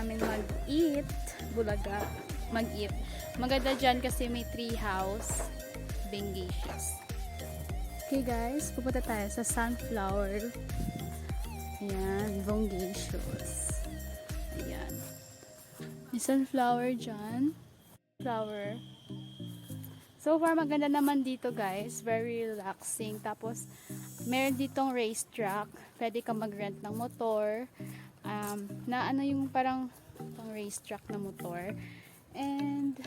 namin mag-eat. Bulaga. Mag-eat. Maganda dyan kasi may tree house. Bengacious. Okay guys, pupunta tayo sa sunflower. Ayan, Bongacious. Ayan. May sunflower dyan. Flower. So far, maganda naman dito guys. Very relaxing. Tapos, meron ditong racetrack. Pwede ka mag-rent ng motor. Na ano yung parang pang racetrack na motor. And,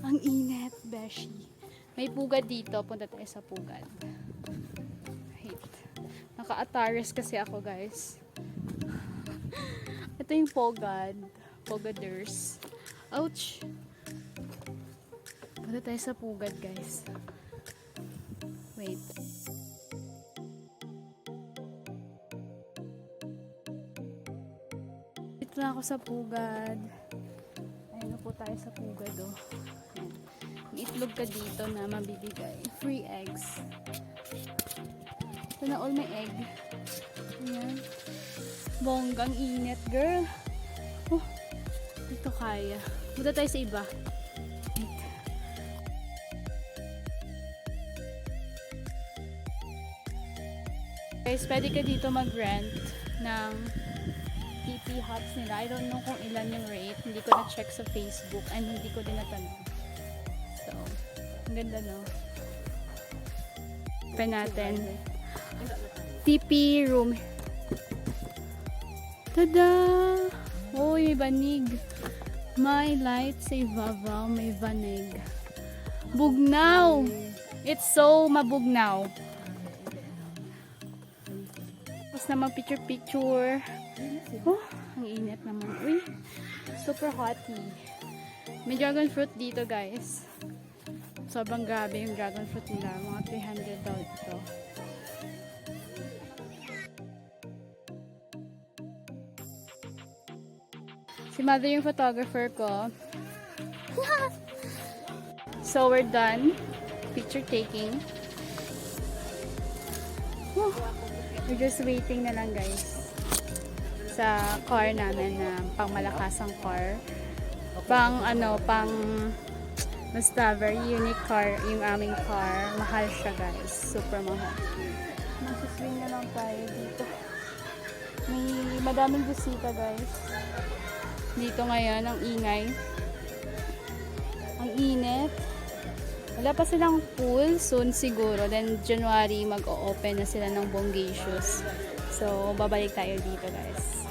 ang init, beshi. May pugad dito. Punta tayo sa pugad. Wait. Naka-Ataris kasi ako guys. Ito yung pugad. Pugaders. Ouch! Punta tayo sa pugad guys. Wait. Dito na ako sa pugad. Ayun na po tayo sa pugad oh. Ayan. May itlog ka dito na mabibigay. Free eggs. Ito na all may egg. Ayan. Bonggang init girl. Oh, dito kaya. Punta tayo sa iba. Guys, pwede ka dito mag-rent ng TP huts nila. I don't know kung ilan yung rate. Hindi ko na-check sa Facebook and hindi ko din natanong. So, ang ganda no? Open natin. TP room. Tada! Uy, may banig. May light sa ibabaw. May banig. Bugnaw! It's so mabugnaw. Tapos naman picture-picture. Oh, ang init naman. Uy, super hotty. May dragon fruit dito guys. Sobrang grabe yung dragon fruit nila. Mga 300 daw ito. Si mother yung photographer ko. So we're done. Picture taking. Oh. We're just waiting na lang guys sa car namin na pang malakasang car. Pang basta very unique car yung aming car. Mahal siya guys. Super mahal. Masiswing na lang tayo dito. May madaming bisita guys. Dito ngayon ang ingay. Ang init. Wala pa silang pool, soon siguro. Then, January, mag-o-open na sila ng Bongacious. So, babalik tayo dito, guys.